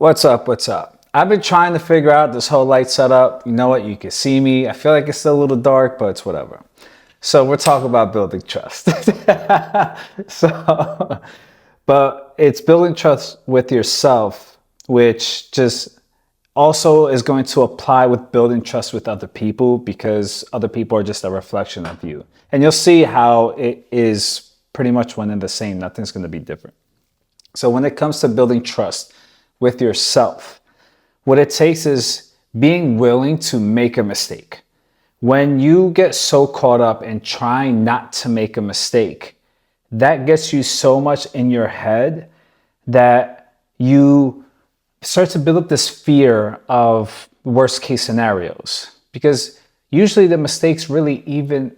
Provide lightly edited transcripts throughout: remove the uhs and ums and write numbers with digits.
What's up? What's up? I've been trying to figure out this whole light setup. You know what? You can see me. I feel like it's still a little dark, but it's whatever. So we're talking about building trust. so, but it's building trust with yourself, which just also is going to apply with building trust with other people because other people are just a reflection of you. And you'll see how it is pretty much one and the same. Nothing's going to be different. So when it comes to building trust with yourself, what it takes is being willing to make a mistake. When you get so caught up in trying not to make a mistake, that gets you so much in your head that you start to build up this fear of worst case scenarios, because usually the mistakes really even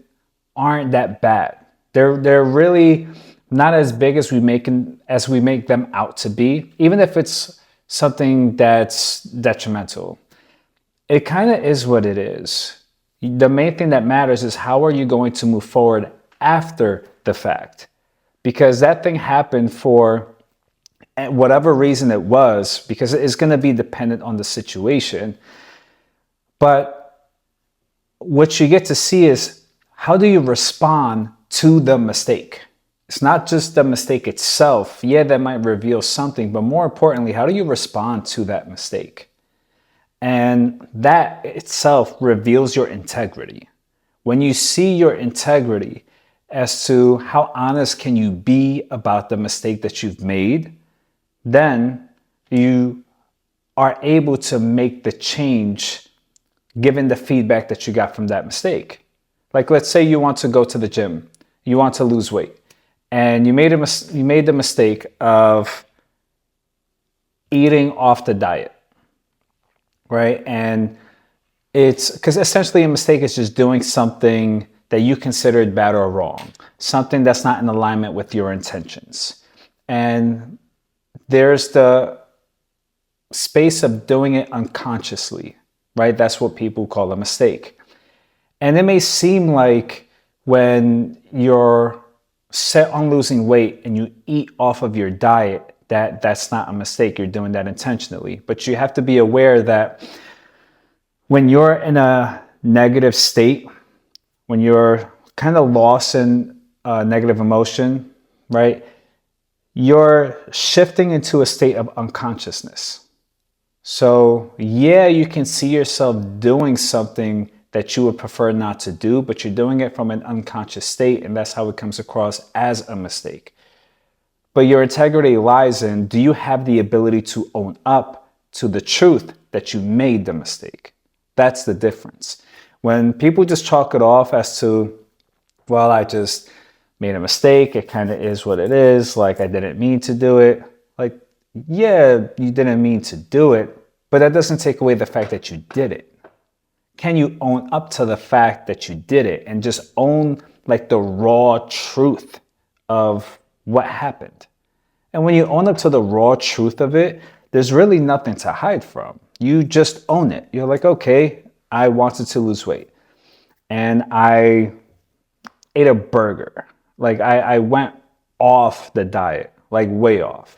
aren't that bad. They're really not as big as we make them out to be, even if it's something that's detrimental. It kind of is what it is. The main thing that matters is how are you going to move forward after the fact? Because that thing happened for whatever reason it was, because it's going to be dependent on the situation. But what you get to see is how do you respond to the mistake? It's not just the mistake itself. Yeah, that might reveal something, but more importantly, how do you respond to that mistake? And that itself reveals your integrity. When you see your integrity as to how honest can you be about the mistake that you've made, then you are able to make the change given the feedback that you got from that mistake. Like, let's say you want to go to the gym, you want to lose weight, and you made the mistake of eating off the diet, right? And it's because essentially a mistake is just doing something that you considered bad or wrong, something that's not in alignment with your intentions. And there's the space of doing it unconsciously, right? That's what people call a mistake. And it may seem like when you're set on losing weight and you eat off of your diet, that's not a mistake. You're doing that intentionally. But you have to be aware that when you're in a negative state, when you're kind of lost in a negative emotion, right, you're shifting into a state of unconsciousness. So yeah, you can see yourself doing something that you would prefer not to do, but you're doing it from an unconscious state, and that's how it comes across as a mistake. But your integrity lies in, do you have the ability to own up to the truth that you made the mistake? That's the difference. When people just chalk it off as to, well, I just made a mistake, it kind of is what it is, like I didn't mean to do it. Like, yeah, you didn't mean to do it, but that doesn't take away the fact that you did it. Can you own up to the fact that you did it and just own like the raw truth of what happened? And when you own up to the raw truth of it, there's really nothing to hide from. You just own it. You're like, okay, I wanted to lose weight and I ate a burger. Like I went off the diet, like way off.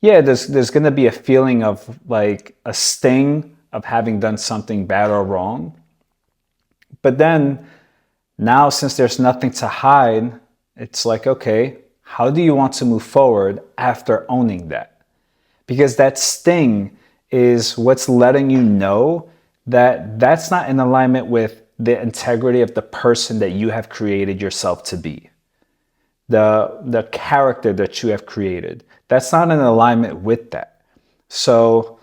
Yeah, there's going to be a feeling of like a sting of having done something bad or wrong. But then now, since there's nothing to hide, it's like, okay, how do you want to move forward after owning that? Because that sting is what's letting you know that that's not in alignment with the integrity of the person that you have created yourself to be. The character that you have created, that's not in alignment with that. So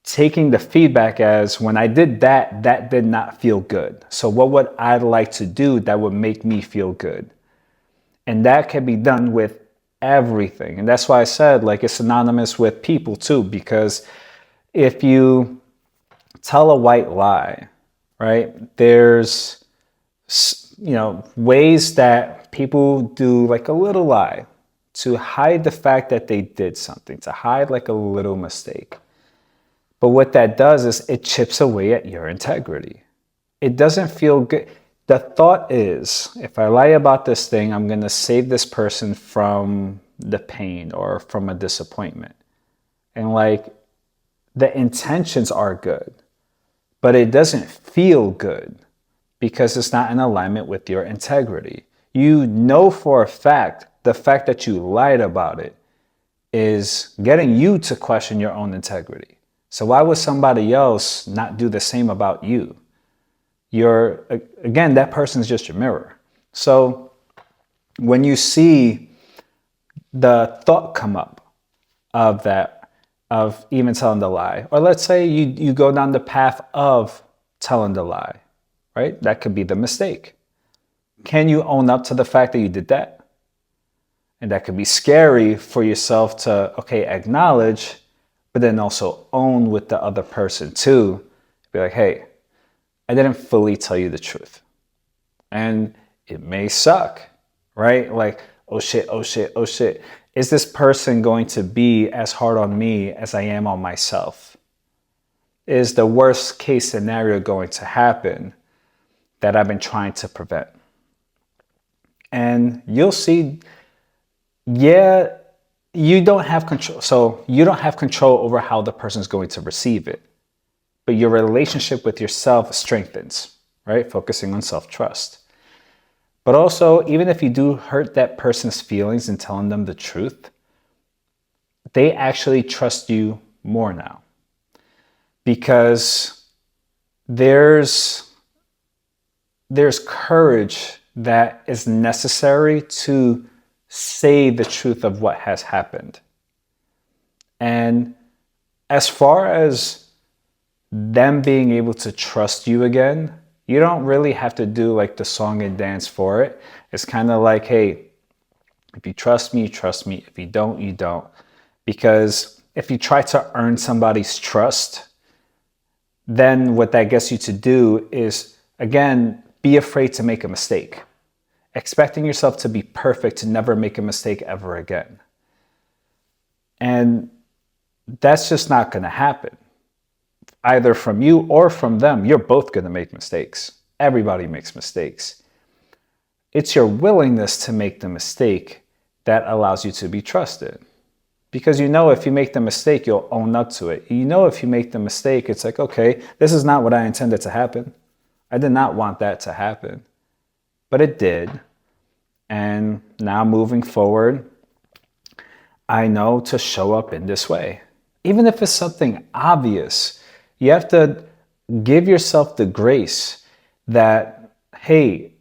taking the feedback as, when I did that, that did not feel good. So what would I like to do that would make me feel good? And that can be done with everything. And that's why I said, like, it's synonymous with people too, because if you tell a white lie, right, there's, ways that people do like a little lie to hide the fact that they did something, to hide like a little mistake. But what that does is it chips away at your integrity. It doesn't feel good. The thought is, if I lie about this thing, I'm going to save this person from the pain or from a disappointment. and like the intentions are good, but it doesn't feel good because it's not in alignment with your integrity. You know for a fact, the fact that you lied about it is getting you to question your own integrity. So why would somebody else not do the same about you? Again, that person's just your mirror. So when you see the thought come up of that, of even telling the lie, or let's say you go down the path of telling the lie, right? That could be the mistake. Can you own up to the fact that you did that? And that could be scary for yourself to, okay, acknowledge, but then also own with the other person too. Be like, hey, I didn't fully tell you the truth. And it may suck, right? Like, oh shit, oh shit, oh shit. Is this person going to be as hard on me as I am on myself? Is the worst case scenario going to happen that I've been trying to prevent? And you'll see, yeah, you don't have control. So you don't have control over how the person's going to receive it. But your relationship with yourself strengthens, right? Focusing on self-trust. But also, even if you do hurt that person's feelings in telling them the truth, they actually trust you more now. Because there's courage that is necessary to say the truth of what has happened. And as far as them being able to trust you again, you don't really have to do like the song and dance for it. It's kind of like, hey, if you trust me, you trust me. If you don't, you don't. Because if you try to earn somebody's trust, then what that gets you to do is, again, be afraid to make a mistake. Expecting yourself to be perfect, to never make a mistake ever again. And that's just not going to happen. Either from you or from them, you're both going to make mistakes. Everybody makes mistakes. It's your willingness to make the mistake that allows you to be trusted. Because you know if you make the mistake, you'll own up to it. You know if you make the mistake, it's like, okay, this is not what I intended to happen. I did not want that to happen. But it did. And now moving forward, I know to show up in this way. Even if it's something obvious, you have to give yourself the grace that, hey,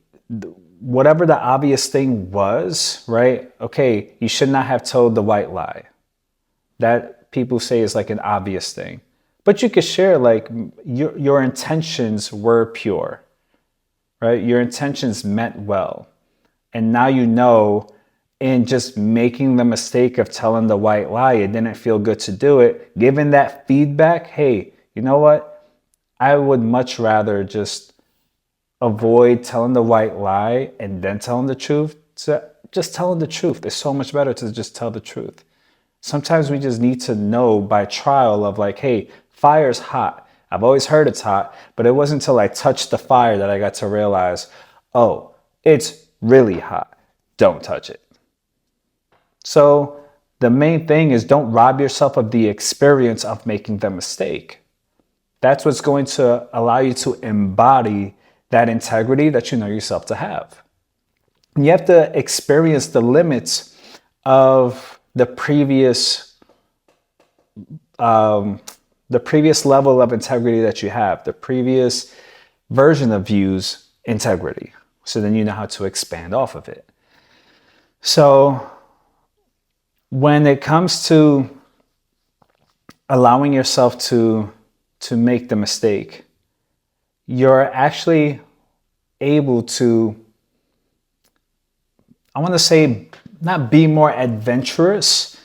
whatever the obvious thing was, right? Okay, you should not have told the white lie. That people say is like an obvious thing. But you could share like your intentions were pure, right? Your intentions meant well. And now you know in just making the mistake of telling the white lie, it didn't feel good to do it. Given that feedback, hey, you know what? I would much rather just avoid telling the white lie and then telling the truth. So just telling the truth is so much better to just tell the truth. Sometimes we just need to know by trial of like, hey, fire's hot. I've always heard it's hot, but it wasn't until I touched the fire that I got to realize, oh, it's really hot. Don't touch it. So the main thing is don't rob yourself of the experience of making the mistake. That's what's going to allow you to embody that integrity that you know yourself to have. And you have to experience the limits of the previous level of integrity that you have, the previous version of you's integrity. So then you know how to expand off of it. So when it comes to allowing yourself to make the mistake, you're actually able to, I want to say, not be more adventurous,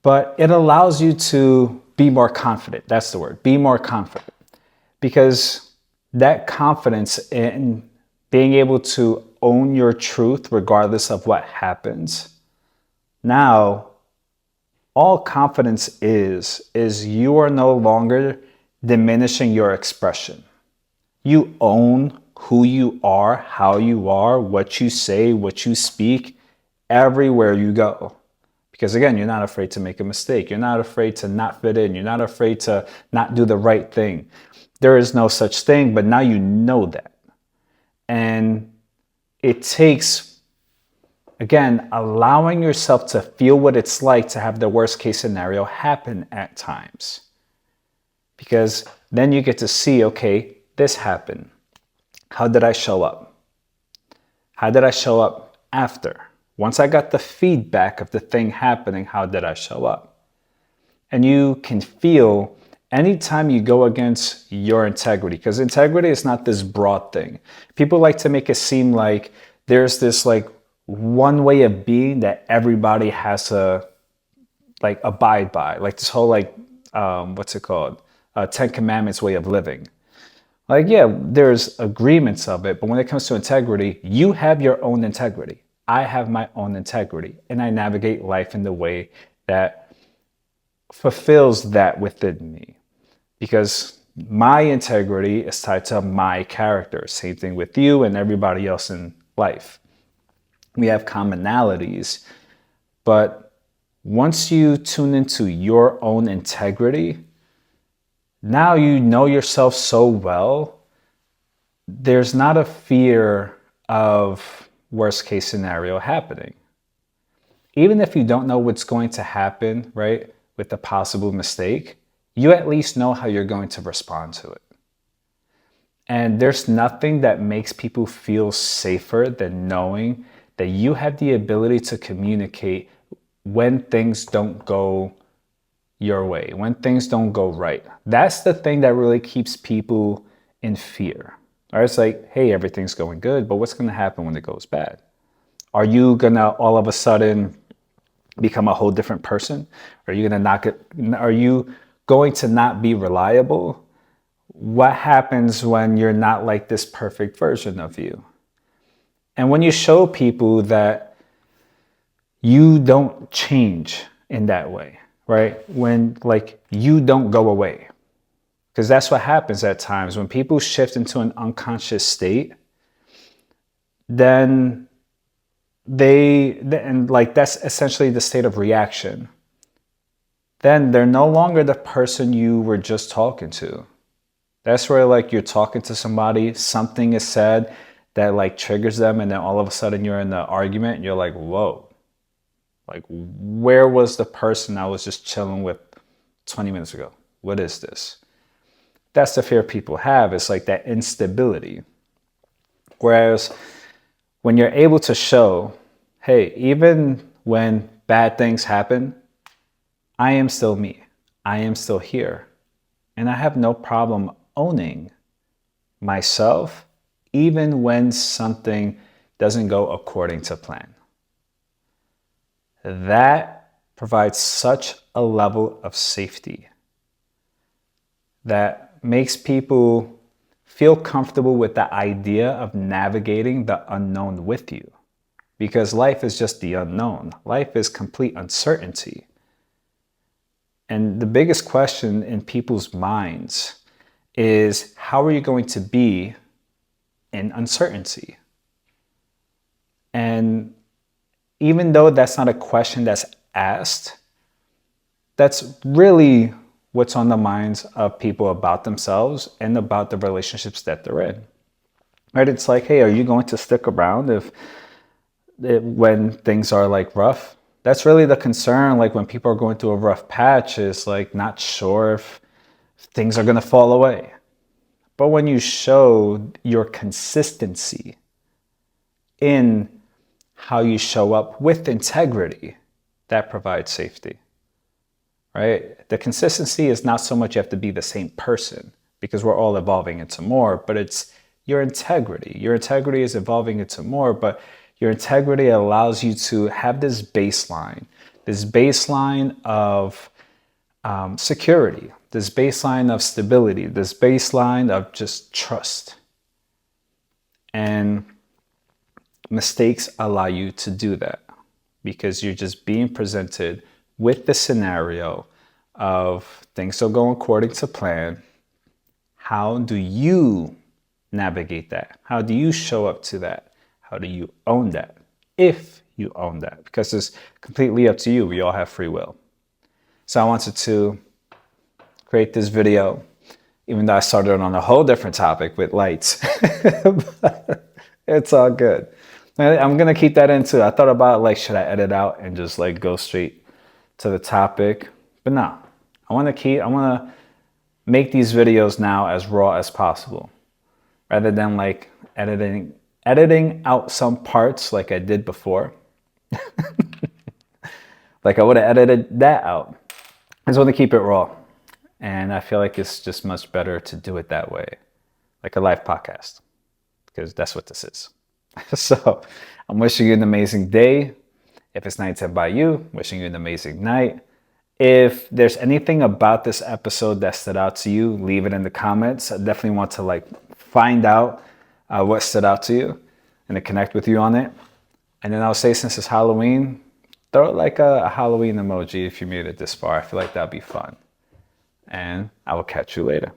but it allows you to be more confident. That's the word, be more confident. Because that confidence in being able to own your truth regardless of what happens, now all confidence is you are no longer diminishing your expression. You own who you are, how you are, what you say, what you speak, everywhere you go. Because again, you're not afraid to make a mistake. You're not afraid to not fit in. You're not afraid to not do the right thing. There is no such thing, but now you know that. And it takes, again, allowing yourself to feel what it's like to have the worst case scenario happen at times. Because then you get to see, okay, this happened. How did I show up? How did I show up after? Once I got the feedback of the thing happening, how did I show up? And you can feel anytime you go against your integrity, because integrity is not this broad thing. People like to make it seem like there's this like one way of being that everybody has to like abide by, like this whole like, what's it called? 10 Commandments way of living. Like, yeah, there's agreements of it, but when it comes to integrity, you have your own integrity. I have my own integrity, and I navigate life in the way that fulfills that within me. Because my integrity is tied to my character. Same thing with you and everybody else in life. We have commonalities, but once you tune into your own integrity, now you know yourself so well, there's not a fear of worst case scenario happening. Even if you don't know what's going to happen, right, with a possible mistake, you at least know how you're going to respond to it. And there's nothing that makes people feel safer than knowing that you have the ability to communicate when things don't go your way, when things don't go right. That's the thing that really keeps people in fear. All right, it's like, hey, everything's going good, but what's going to happen when it goes bad? Are you going to all of a sudden become a whole different person? Are you going to not get, are you going to not be reliable? What happens when you're not like this perfect version of you? And when you show people that you don't change in that way, right? When like you don't go away, because that's what happens at times when people shift into an unconscious state, then and like that's essentially the state of reaction. Then they're no longer the person you were just talking to. That's where like you're talking to somebody, something is said that like triggers them, and then all of a sudden you're in the argument and you're like, whoa, like where was the person I was just chilling with 20 minutes ago? What is this? That's the fear people have. It's like that instability. Whereas when you're able to show, hey, even when bad things happen, I am still me. I am still here. And I have no problem owning myself, even when something doesn't go according to plan. That provides such a level of safety that makes people feel comfortable with the idea of navigating the unknown with you. Because life is just the unknown. Life is complete uncertainty. And the biggest question in people's minds is, how are you going to be in uncertainty? And even though that's not a question that's asked, that's really what's on the minds of people about themselves and about the relationships that they're in. Right? It's like, hey, are you going to stick around when things are like rough? That's really the concern. Like when people are going through a rough patch, is like not sure if things are going to fall away. But when you show your consistency in how you show up with integrity, that provides safety, right? The consistency is not so much you have to be the same person, because we're all evolving into more, but it's your integrity. Your integrity is evolving into more, but your integrity allows you to have this baseline of security, this baseline of stability, this baseline of just trust. And mistakes allow you to do that, because you're just being presented with the scenario of things don't go according to plan. How do you navigate that? How do you show up to that? How do you own that? If you own that, because it's completely up to you. We all have free will. So I wanted to create this video, even though I started on a whole different topic with lights. But it's all good. I'm gonna keep that in too. I thought about like, should I edit out and just like go straight to the topic? But no, I want to make these videos now as raw as possible, rather than like editing out some parts like I did before. Like I would have edited that out. I just want to keep it raw. And I feel like it's just much better to do it that way, like a live podcast, because that's what this is. So I'm wishing you an amazing day. If it's nighttime by you, wishing you an amazing night. If there's anything about this episode that stood out to you, leave it in the comments. I definitely want to like find out what stood out to you and to connect with you on it. And then I'll say, since it's Halloween, throw like a Halloween emoji if you made it this far. I feel like that'd be fun. And I will catch you later.